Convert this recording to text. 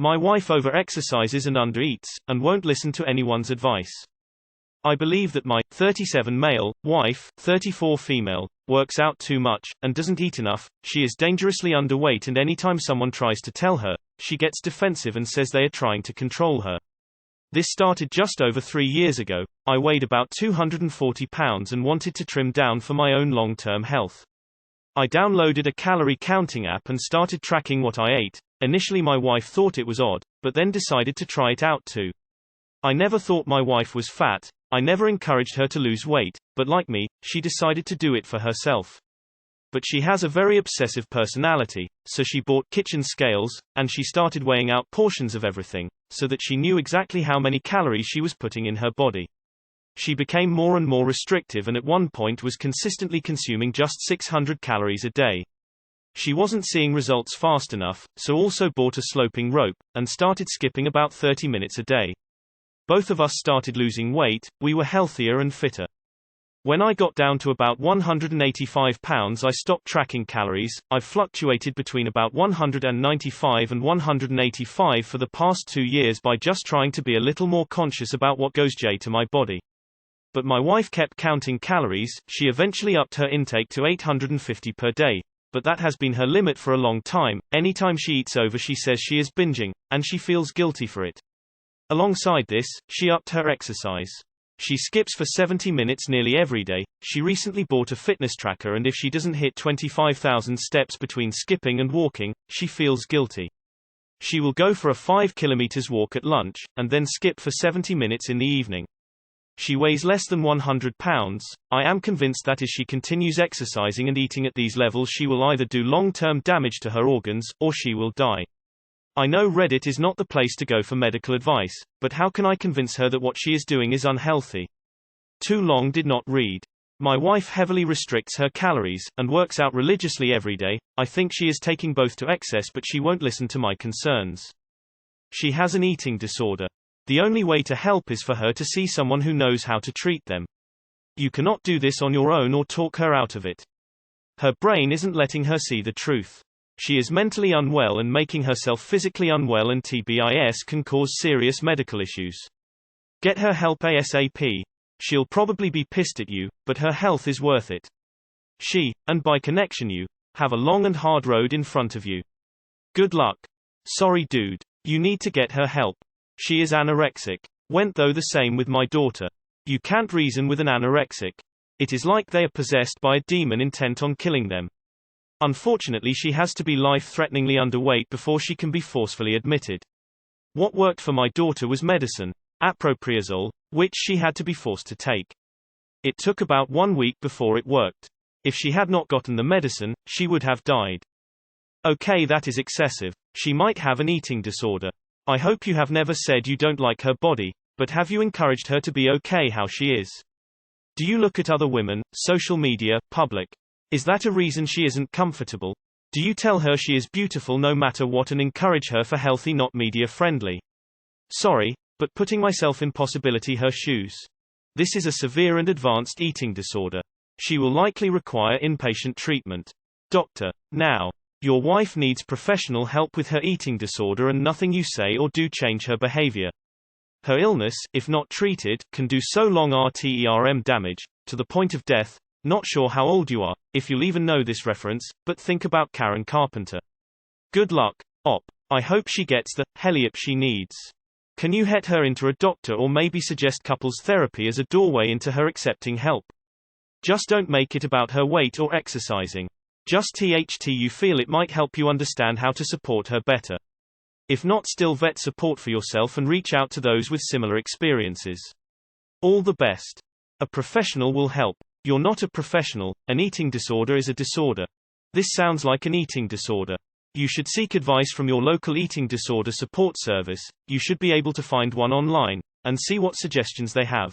My wife over-exercises and undereats, and won't listen to anyone's advice. I believe that my 37 male wife, 34 female, works out too much, and doesn't eat enough. She is dangerously underweight, and anytime someone tries to tell her, she gets defensive and says they are trying to control her. This started just over 3 years ago. I weighed about 240 pounds and wanted to trim down for my own long-term health. I downloaded a calorie counting app and started tracking what I ate. Initially my wife thought it was odd, but then decided to try it out too. I never thought my wife was fat. I never encouraged her to lose weight, but like me, she decided to do it for herself. But she has a very obsessive personality, so she bought kitchen scales, and she started weighing out portions of everything, so that she knew exactly how many calories she was putting in her body. She became more and more restrictive and at one point was consistently consuming just 600 calories a day. She wasn't seeing results fast enough, so also bought a sloping rope, and started skipping about 30 minutes a day. Both of us started losing weight, we were healthier and fitter. When I got down to about 185 pounds I stopped tracking calories. I've fluctuated between about 195 and 185 for the past 2 years by just trying to be a little more conscious about what goes to my body. But my wife kept counting calories. She eventually upped her intake to 850 per day. But that has been her limit for a long time. Anytime she eats over she says she is binging, and she feels guilty for it. Alongside this, she upped her exercise. She skips for 70 minutes nearly every day. She recently bought a fitness tracker and if she doesn't hit 25,000 steps between skipping and walking, she feels guilty. She will go for a 5 kilometers walk at lunch, and then skip for 70 minutes in the evening. She weighs less than 100 pounds. I am convinced that if she continues exercising and eating at these levels she will either do long-term damage to her organs, or she will die. I know Reddit is not the place to go for medical advice, but how can I convince her that what she is doing is unhealthy? Too long did not read. My wife heavily restricts her calories, and works out religiously every day. I think she is taking both to excess but she won't listen to my concerns. She has an eating disorder. The only way to help is for her to see someone who knows how to treat them. You cannot do this on your own or talk her out of it. Her brain isn't letting her see the truth. She is mentally unwell and making herself physically unwell, and TBIS can cause serious medical issues. Get her help ASAP. She'll probably be pissed at you, but her health is worth it. She, and by connection you, have a long and hard road in front of you. Good luck. Sorry dude. You need to get her help. She is anorexic. Went though the same with my daughter. You can't reason with an anorexic. It is like they are possessed by a demon intent on killing them. Unfortunately she has to be life-threateningly underweight before she can be forcefully admitted. What worked for my daughter was medicine, aproprizole, which she had to be forced to take. It took about 1 week before it worked. If she had not gotten the medicine, she would have died. Okay, that is excessive. She might have an eating disorder. I hope you have never said you don't like her body, but have you encouraged her to be okay how she is? Do you look at other women, social media, public? Is that a reason she isn't comfortable? Do you tell her she is beautiful no matter what and encourage her for healthy not media friendly? Sorry, but putting myself in possibility her shoes. This is a severe and advanced eating disorder. She will likely require inpatient treatment. Doctor, now. Your wife needs professional help with her eating disorder and nothing you say or do change her behavior. Her illness, if not treated, can do so long-term damage, to the point of death. Not sure how old you are, if you'll even know this reference, but think about Karen Carpenter. Good luck, Op. I hope she gets the help she needs. Can you head her into a doctor or maybe suggest couples therapy as a doorway into her accepting help? Just don't make it about her weight or exercising. Just you feel it might help you understand how to support her better. If not, still vet support for yourself and reach out to those with similar experiences. All the best. A professional will help. You're not a professional. An eating disorder is a disorder. This sounds like an eating disorder. You should seek advice from your local eating disorder support service. You should be able to find one online and see what suggestions they have.